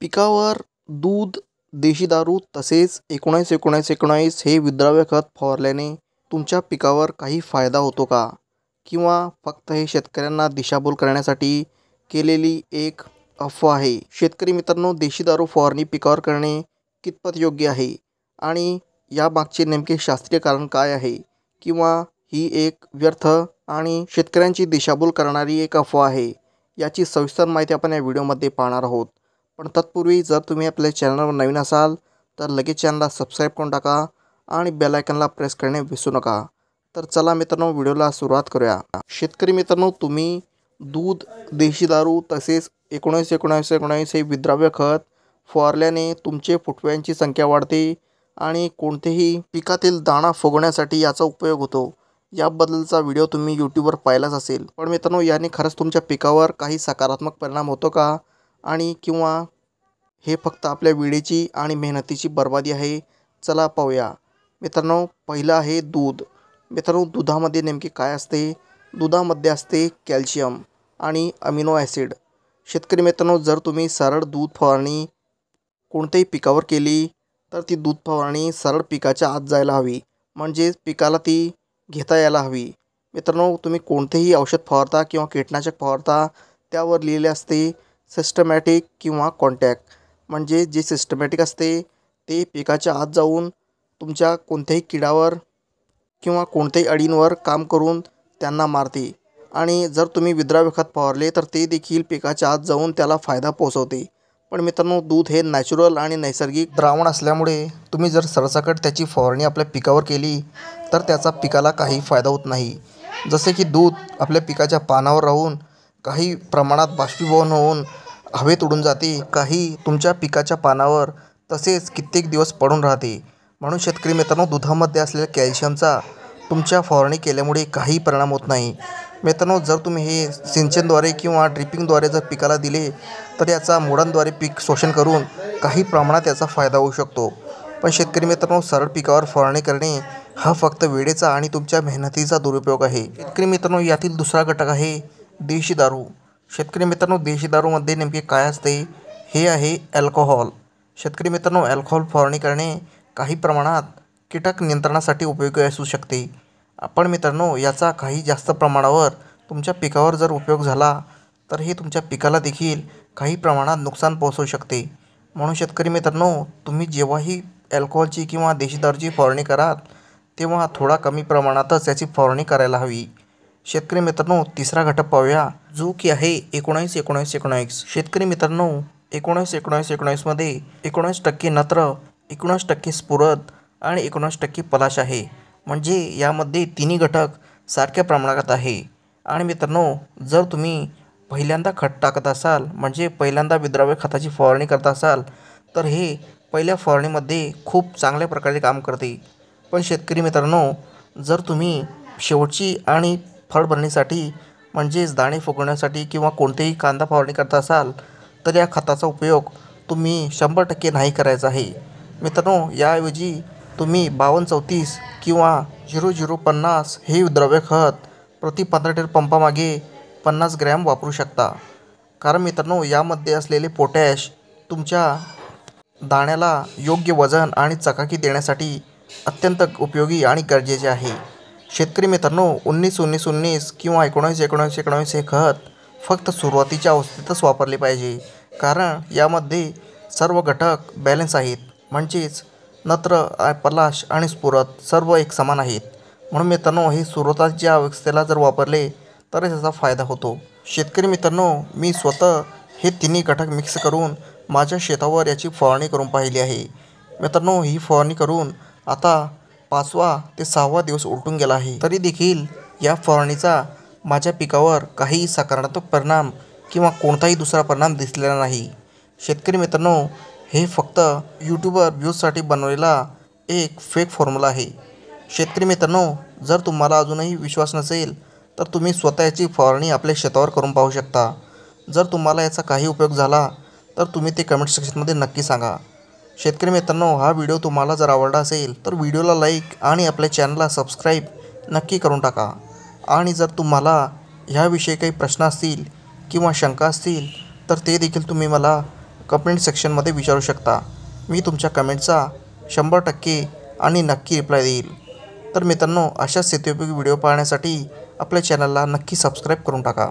पिकावर दूध, देशी दारू तसेच 19-19-19 हे विद्राव्य खत फवारल्याने तुमच्या पिकावर काही फायदा होतो का? किंवा फक्त हे शेतकऱ्यांना दिशाभूल करण्यासाठी केलेली एक अफवा आहे? शेतकरी मित्रांनो, देशी दारू फवारणी पिकावर करणे कितपत योग्य आहे आणि यामागचे नेमके शास्त्रीय कारण काय आहे? किंवा ही एक व्यर्थ आणि शेतकऱ्यांची दिशाभूल करणारी एक अफवा आहे? याची सविस्तर माहिती आपण या व्हिडिओमध्ये पाहणार आहोत. पण तत्पूर्वी जर तुम्ही आपल्या चॅनलवर नवीन असाल तर लगेच चॅनलला सबस्क्राईब करून टाका आणि बेल आयकॉनला प्रेस करणे विसरू नका. तर चला मित्रांनो, व्हिडिओला सुरुवात करूया. शेतकरी मित्रांनो, तुम्ही दूध, देशी दारू तसेच 19-19-19 हे विद्राव्य खत फवारल्याने तुमचे फुटव्यांची संख्या वाढते आणि कोणतेही पिकातील दाणा फुगवण्यासाठी याचा उपयोग होतो. याबद्दलचा व्हिडिओ तुम्ही यूट्यूबवर पाहिलाच असेल. पण मित्रांनो, याने खरंच तुमच्या पिकावर काही सकारात्मक परिणाम होतो का? आणि किंवा हे फक्त आपल्या वेळेची आणि मेहनतीची बर्बादी आहे? चला पाहूया. मित्रांनो, पहिलं आहे दूध. मित्रांनो, दुधामध्ये नेमके काय असते? दुधामध्ये असते कॅल्शियम आणि अमिनो ॲसिड. शेतकरी मित्रांनो, जर तुम्ही सरळ दूध फवारणी कोणत्याही पिकावर केली तर ती दूध फवारणी सरळ पिकाच्या आत जायला हवी, म्हणजे पिकाला ती घेता यायला हवी. मित्रांनो, तुम्ही कोणतेही औषध फवारता किंवा कीटकनाशक फवारता त्यावर लिहिलेले असते सिस्टमॅटिक किंवा कॉन्टॅक्ट. म्हणजे जे सिस्टमॅटिक असते ते पिकाच्या आत जाऊन तुमच्या कोणत्याही किडावर किंवा कोणत्याही अळींवर काम करून त्यांना मारते. आणि जर तुम्ही विद्राव्य खत फवारले तर ते देखील पिकाच्या आत जाऊन त्याला फायदा पोहोचवते. पण मित्रांनो, दूध हे नॅचरल आणि नैसर्गिक द्रावण असल्यामुळे तुम्ही जर सरसकट त्याची फवारणी आपल्या पिकावर केली तर त्याचा पिकाला काही फायदा होत नाही. जसे की दूध आपल्या पिकाच्या पानावर राहून काही प्रमाणात बाष्पीभवन होऊन हवेत उडून जाते, काही तुमच्या पिकाच्या पानावर तसेच कित्येक दिवस पडून राहते. म्हणून शेतकरी मित्रांनो, दुधामध्ये असलेल्या कॅल्शियमचा तुमच्या फवारणी केल्यामुळे काही परिणाम होत नाही. मित्रांनो, जर तुम्ही हे सिंचनद्वारे किंवा ड्रिपिंगद्वारे जर पिकाला दिले तर याचा मुळांद्वारे पीक शोषण करून काही प्रमाणात याचा फायदा होऊ शकतो. पण शेतकरी मित्रांनो, सरळ पिकावर फवारणी करणे हा फक्त वेळेचा आणि तुमच्या मेहनतीचा दुरुपयोग आहे. शेतकरी मित्रांनो, यातील दुसरा घटक आहे देशी दारू. शेतकरी मित्रांनो, देशी दारूमध्ये नेमके काय असते? हे आहे अल्कोहोल. शेतकरी मित्रांनो, अल्कोहोल फवारणी करणे काही प्रमाणात कीटक नियंत्रणासाठी उपयोगी असू शकते. पण मित्रांनो, याचा काही जास्त प्रमाणावर तुमच्या पिकावर जर उपयोग झाला तर हे तुमच्या पिकाला देखील काही प्रमाणात नुकसान पोहोचवू शकते. म्हणून शेतकरी मित्रांनो, तुम्ही जेव्हाही अल्कोहोलची किंवा देशी दारूची फवारणी कराल तेव्हा थोडा कमी प्रमाणातच याची फवारणी करायला हवी. शेतकरी मित्रांनो, तिसरा घटक पाहूया, जो की आहे 19-19-19. शेतकरी मित्रांनो, 19-19-19मध्ये 19% नत्र, 19% स्फुरद आणि 19% पलाश आहे. म्हणजे यामध्ये तिन्ही घटक सारख्या प्रमाणात आहे. आणि मित्रांनो, जर तुम्ही पहिल्यांदा खत टाकत असाल, म्हणजे पहिल्यांदा विद्राव्य खताची फवारणी करत असाल तर हे पहिल्या फवारणीमध्ये खूप चांगल्या प्रकारे काम करते. पण शेतकरी मित्रांनो, जर तुम्ही शेवटची आणि फळभरणीसाठी म्हणजेच दाणे फुगवण्यासाठी किंवा कोणतेही कांदा फवारणी करत असाल तर या खताचा उपयोग तुम्ही 100% नाही करायचा आहे. मित्रांनो, याऐवजी तुम्ही 52-34 किंवा 0050 हे विद्राव्य खत प्रति 15 लिटर पंपामागे 50 ग्रॅम वापरू शकता. कारण मित्रांनो, यामध्ये असलेले पोटॅश तुमच्या दाण्याला योग्य वजन आणि चकाकी देण्यासाठी अत्यंत उपयोगी आणि गरजेचे आहे. शेतकरी मित्रांनो, 19-19-19 किंवा 19-19-19 हे खत फक्त सुरुवातीच्या अवस्थेतच वापरले पाहिजे. कारण यामध्ये सर्व घटक बॅलन्स आहेत, म्हणजेच नत्र, पलाश आणि स्फुरद सर्व एक समान आहेत. म्हणून मित्रांनो, हे सुरुवातीच्या अवस्थेला जर वापरले तरच याचा फायदा होतो. शेतकरी मित्रांनो, मी स्वतः हे तिन्ही घटक मिक्स करून माझ्या शेतावर याची फवारणी करून पाहिली आहे. मित्रांनो, ही फवारणी करून आता 5वा ते 6वा दिवस उलटून गेला आहे. तरी देखील या फवारणीचा माझ्या पिकावर काही सकारात्मक परिणाम किंवा कोणताही दुसरा परिणाम दिसलेला नाही. शेतकरी मित्रांनो, हे फक्त यूट्यूबवर व्ह्यूजसाठी बनवलेला एक फेक फॉर्म्युला आहे. शेतकरी मित्रांनो, जर तुम्हाला अजूनही विश्वास नसेल तर तुम्ही स्वतः याची फवारणी आपल्या शेतावर करून पाहू शकता. जर तुम्हाला याचा काही उपयोग झाला तर तुम्ही ते कमेंट सेक्शनमध्ये नक्की सांगा. शेतकरी मित्रांनो, हा व्हिडिओ तुम्हाला जर आवडला असेल तर व्हिडिओला लाईक आणि आपल्या चॅनलला सबस्क्राईब नक्की करून टाका. आणि जर तुम्हाला ह्याविषयी काही प्रश्न असतील किंवा शंका असतील तर ते देखील तुम्ही मला कमेंट सेक्शनमध्ये विचारू शकता. मी तुमच्या कमेंटचा 100% आणि नक्की रिप्लाय देईल. तर मित्रांनो, अशाच शेतीउपयोगी व्हिडिओ पाहण्यासाठी आपल्या चॅनलला नक्की सबस्क्राईब करून टाका.